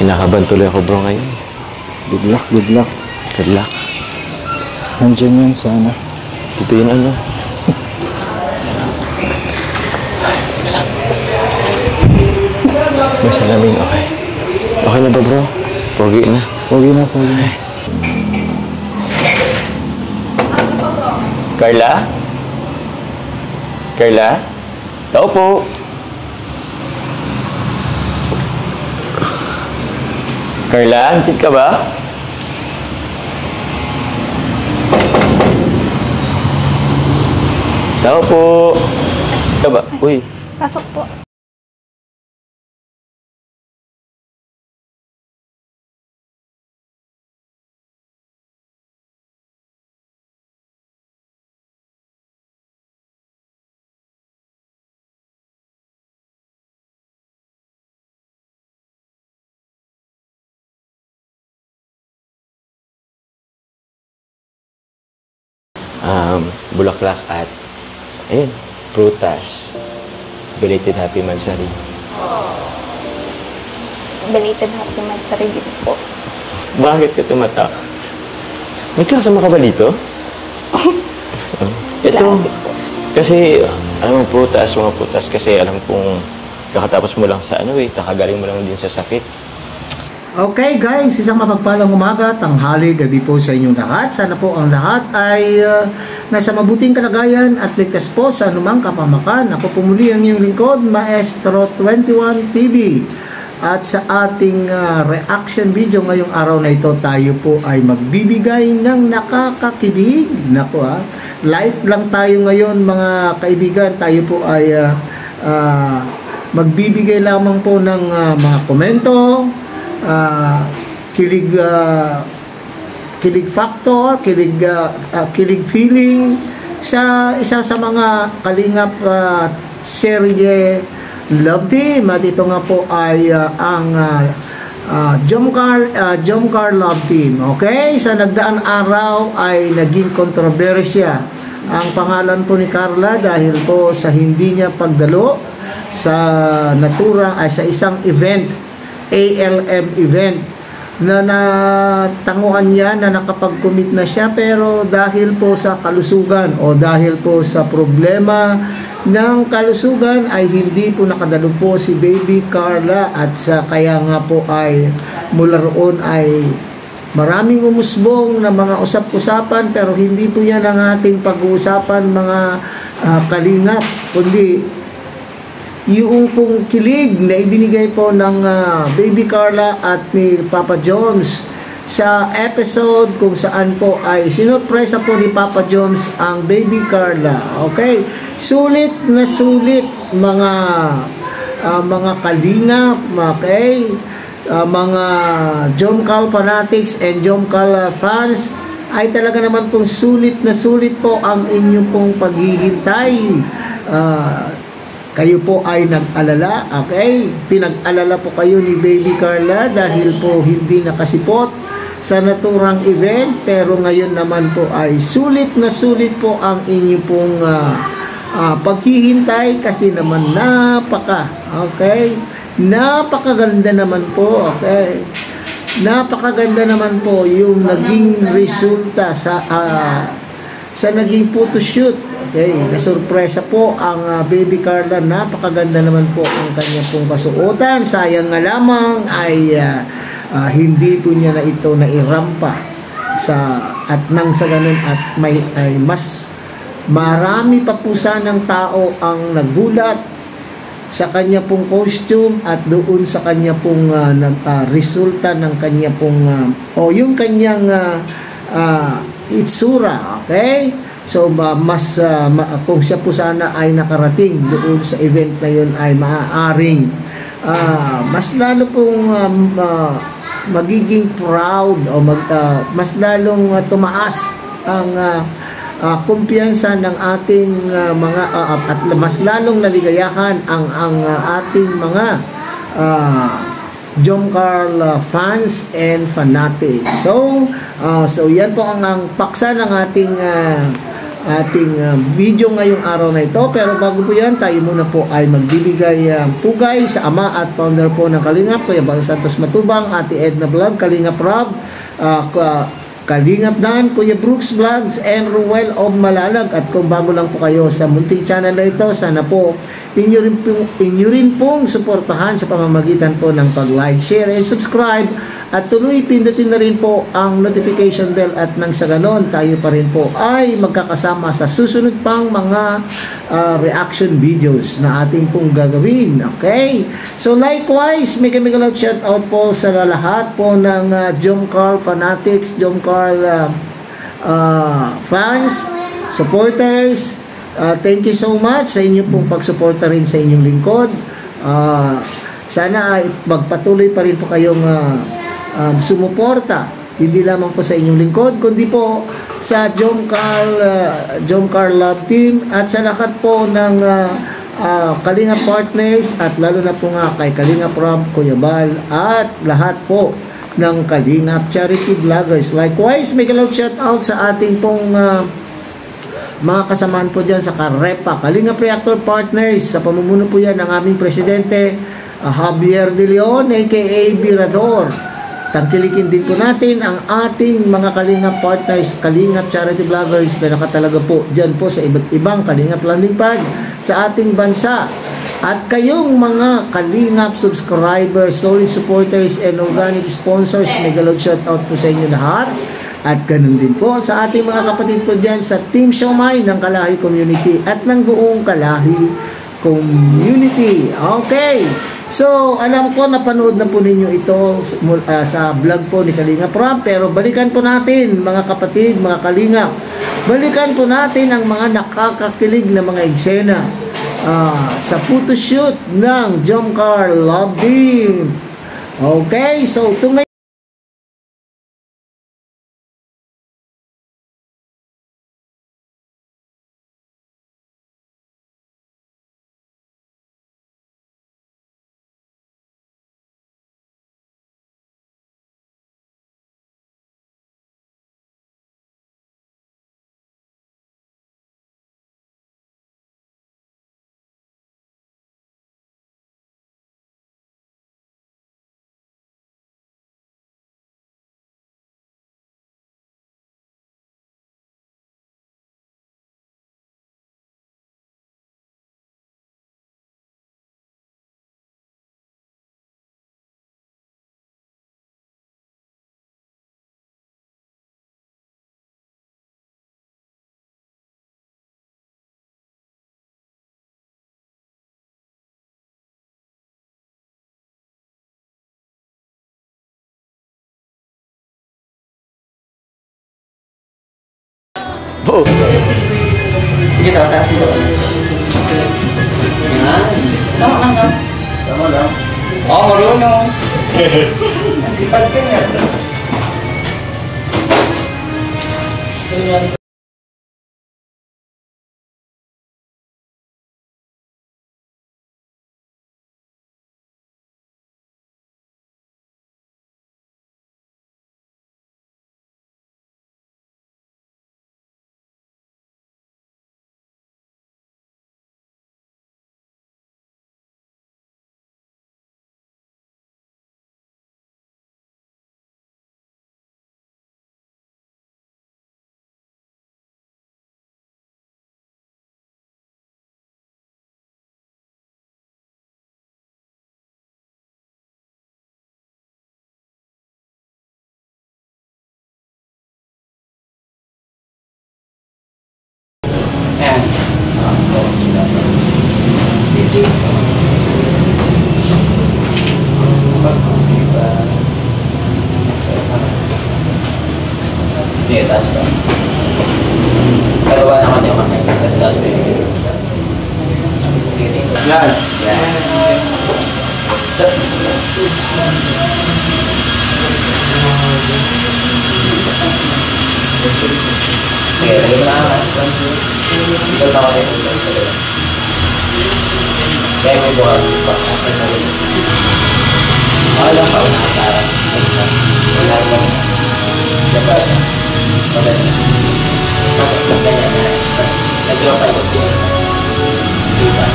Kinakabahan tuloy ako bro ngayon. Good luck, good luck. Good luck. Nandiyan yan sana. Dito yun ano. May salamin, okay. Okay na ba bro? Pogi na. Pogi na, pogi na. Carla? Carla? Tao po. Carla, ansit ka ba? Tao po. Ka ba? Uy. Pasok po. Bulaklak at ayun, prutas. Belated happy mansari. Belated happy mansari din po. Bakit ka tumata? May kasama ka ba dito? Ito. Lagi po. Kasi, alam mo, mga prutas, kasi alam kong kakatapos mo lang sa kakagaling mo lang din sa sakit. Okay guys, isang mapagpalang umaga, tanghali, gabi po sa inyong lahat. Sana po ang lahat ay nasa mabuting kalagayan at ligtas po sa anumang kapamakan. Ako po muli ang inyong lingkod, Maestro 21 TV. At sa ating reaction video ngayong araw na ito, tayo po ay magbibigay ng nakakakilig. Naku live lang tayo ngayon mga kaibigan. Tayo po ay magbibigay lamang po ng mga komento, kilig factor, kilig feeling sa isa sa mga kalingap serye Love Team. At ito nga po ay ang Jomcar Love Team. Okay, sa nagdaang araw ay naging kontrobersya ang pangalan po ni Carla dahil po sa hindi niya pagdalo sa sa isang event, ALM event, na natanguan niya na nakapag-commit na siya, pero dahil po sa kalusugan o dahil po sa problema ng kalusugan ay hindi po nakadalo po si Baby Carla. At kaya nga po ay mula roon ay maraming umusbong na mga usap-usapan, pero hindi po yan ang ating pag-uusapan mga kalingap, kundi yung pong kilig na ibinigay po ng Baby Carla at ni Papa Jones sa episode kung saan po ay sinurpresa po ni Papa Jones ang Baby Carla. Okay, sulit na sulit mga kalingap, okay, mga Jomcar fanatics and Jomcar fans, ay talaga naman pong sulit na sulit po ang inyong pong paghihintay. Kayo po ay nag-alala, okay? Pinag-alala po kayo ni Baby Carla dahil po hindi nakasipot sa naturang event, pero ngayon naman po ay sulit na sulit po ang inyo pong paghihintay kasi naman okay? Napakaganda naman po, okay? Napakaganda naman po yung naging resulta sa naging photoshoot. Okay, nasurpresa po ang Baby Carla. Napakaganda naman po ang kanya pong kasuotan. Sayang nga lamang ay hindi po niya na ito nairampa at nang sa ganun at ay mas marami pa po sanang tao ang nagulat sa kanya pong costume at doon sa kanya pong resulta ng kanya pong yung kanyang itsura. Okay, so kung siya po sana ay nakarating doon sa event na yun ay maaaring mas lalo pong magiging proud o mas lalong tumaas ang kumpiyansa ng ating at mas lalong naligayahan ang ating mga Jomcar fans and fanatics. So yan po ang paksa ng ating ating video ngayong araw na ito. Pero bago po yan, tayo muna po ay magbibigay pugay sa ama at founder po ng Kalingap, Kuya Bal Santos Matubang, Ate Edna Vlog, Kalingap Rob, Kalingap Dan, Kuya Brooks Vlogs, and Ruel of Malalag. At kung bago lang po kayo sa munting channel na ito, sana po inyo rin pong suportahan sa pamamagitan po ng pag-like, share, and subscribe. At tuloy pindutin na rin po ang notification bell, at nang sa ganon tayo pa rin po ay magkakasama sa susunod pang mga reaction videos na ating pong gagawin. Okay? So likewise, mega love shout out po sa lahat po ng Jom Carl fanatics, Jom Carl fans, supporters. Thank you so much sa inyo pong pagsuporta rin sa inyong lingkod. Sana ay magpatuloy pa rin po kayong sumuporta, hindi lamang po sa inyong lingkod, kundi po sa Jom Carl Love Team, at sa lahat po ng Kalingap partners, at lalo na po nga kay Kalingap Rob, Kuya Bal, at lahat po ng Kalingap charity vloggers. Likewise, may galaw shout out sa ating pong mga kasamaan po dyan sa Karepa, Kalingap Reactor Partners, sa pamumuno po yan ng aming presidente, Javier De Leon, aka Birador. Tangkilikin din po natin ang ating mga Kalingap partners, Kalingap charity vloggers na nakatalaga po dyan po sa iba't ibang Kalingap landing pad sa ating bansa. At kayong mga Kalingap subscribers, solid supporters, and organic sponsors, mega love shout out po sa inyo lahat. At ganun din po sa ating mga kapatid po dyan sa Team Siomay ng Kalahi Community at ng buong Kalahi Community. Okay. So, alam ko napanood na po ninyo ito sa vlog po ni Kalingap Rob, pero balikan po natin mga kapatid, mga Kalingap. Balikan po natin ang mga nakakakilig na mga eksena sa photoshoot ng Jom Carl Love Team. Okay, so ito ngayon. Oh. Sige, taas dito. Yan. Tama lang ka. Tama lang. Oh, marunong. Lipad ka niya. Ayan. Sige, taas pa. Kalawa naman yung kamay. Taas pa yung sige, dito. Yan. Yan. Sige, lagay mo na ang ito na ako na yung ulang. Kaya may buwan pa. Kasi wala pa unakarang. Wala lang. Diba? Wala lang. Ganyan na. medyo paikot din isa. Kita.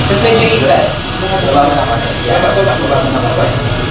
Tapos medyo ika. Baba mo na kasi. Baba mo na kasi.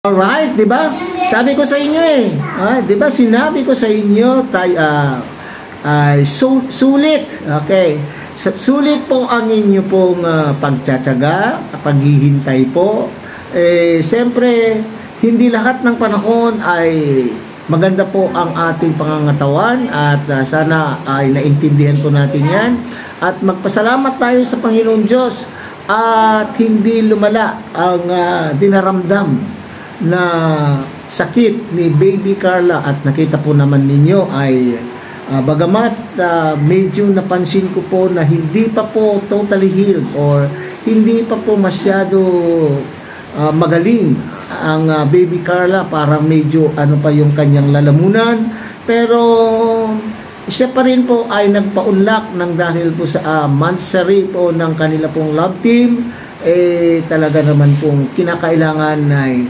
Alright, di ba? Sabi ko sa inyo di ba sinabi ko sa inyo ay sulit. Okay. Sulit po ang inyo pong pagtsatsaga, paghihintay po. Siyempre, hindi lahat ng panahon ay maganda po ang ating pangangatawan at sana ay naintindihan po natin yan. At magpasalamat tayo sa Panginoon Diyos at hindi lumala ang dinaramdam na sakit ni Baby Carla at nakita po naman ninyo ay bagamat medyo napansin ko po na hindi pa po totally healed or hindi pa po masyado magaling ang Baby Carla, para medyo ano pa yung kanyang lalamunan, pero siya pa rin po ay nagpa-unlock ng dahil po sa monthsary po ng kanila pong love team. Talaga naman pong kinakailangan ay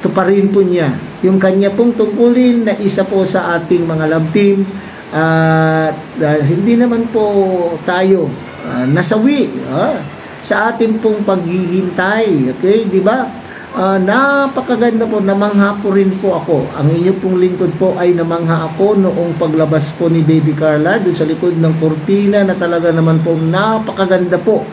tuparin po niya yung kanya pong tungkulin na isa po sa ating mga love team. Hindi naman po tayo nasawi sa ating pong paghihintay. Okay, di ba? Napakaganda po, namangha po rin po ako. Ang inyo pong lingkod po ay namangha ako noong paglabas po ni Baby Carla doon sa likod ng kurtina na talaga naman po napakaganda po.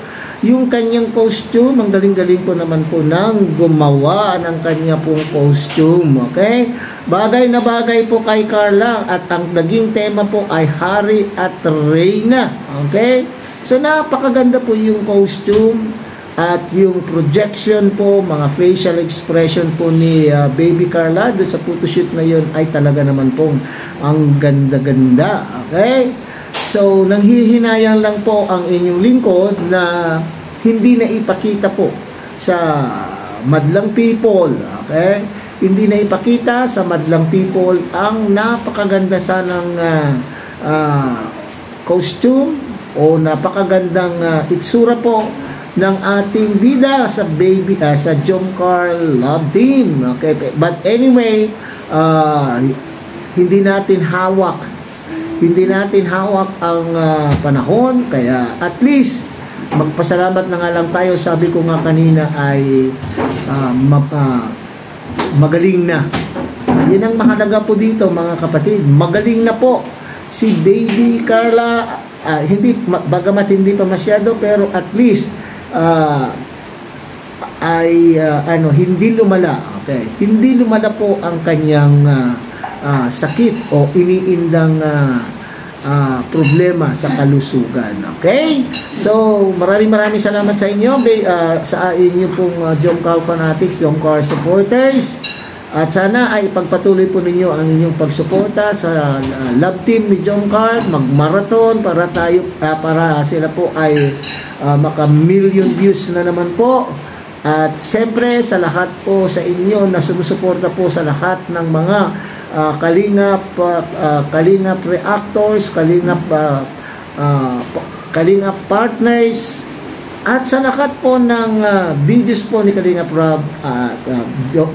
Yung kanyang costume, ang galing-galing po naman po nang gumawa ng kanya pong costume. Okay? Bagay na bagay po kay Carla at ang naging tema po ay Hari at Reyna. Okay? So napakaganda po yung costume at yung projection po, mga facial expression po ni Baby Carla doon sa photoshoot na yun ay talaga naman pong ang ganda-ganda. Okay? So, nanghihinayang lang po ang inyong lingkod na hindi na ipakita po sa madlang people. Okay? Hindi na ipakita sa madlang people ang napakaganda sanang costume o napakagandang itsura po ng ating bida sa sa Jomcar Love Team. Okay? But anyway, hindi natin hawak ang panahon, kaya at least magpasalamat na nga lang tayo. Sabi ko nga kanina ay magaling na. Yan ang mahalaga po dito, mga kapatid. Magaling na po si Baby Carla. Bagamat hindi pa masyado, pero at least hindi lumala. Okay, hindi lumala po ang kanyang sakit o iniindang problema sa kalusugan. Okay? So, maraming salamat sa inyo, sa inyo pong Jomcar fanatics, Jomcar supporters. At sana ay pagpatuloy po ninyo ang inyong pagsuporta sa love team ni Jomcar, mag-marathon para sila po ay maka-million views na naman po. At siyempre sa lahat po sa inyo na sumusuporta po sa lahat ng mga Kalingap reactors, Kalingap partners, at sa lahat po ng videos po ni Kalingap Rob,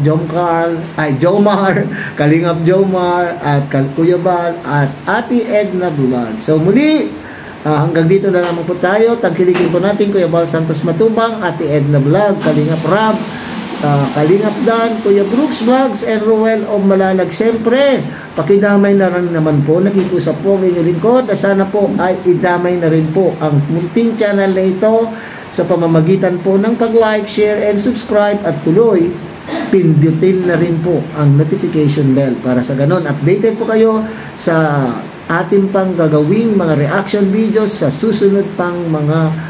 Jomar, Kalingap Jomar, at Kuya Bal, at Ate Edna Vlog. So muli, hanggang dito na naman po tayo. Tangkilikin po natin Kuya Bal Santos Matubang, Ate Edna Vlog, Kalingap Rob, Kalingap Dan, Kuya Brooks Vlogs, and Ruel of Malalag. Siyempre, pakidamay na rin naman po, nakikusap po ang inyong lingkod, na sana po ay idamay na rin po ang munting channel na ito sa pamamagitan po ng pag-like, share, and subscribe, at tuloy, pindutin na rin po ang notification bell para sa ganon updated po kayo sa ating pang gagawing mga reaction videos sa susunod pang mga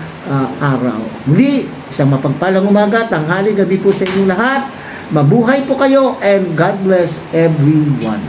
araw. Muli, isang mapagpalang umaga, tanghali, gabi po sa inyong lahat. Mabuhay po kayo and God bless everyone.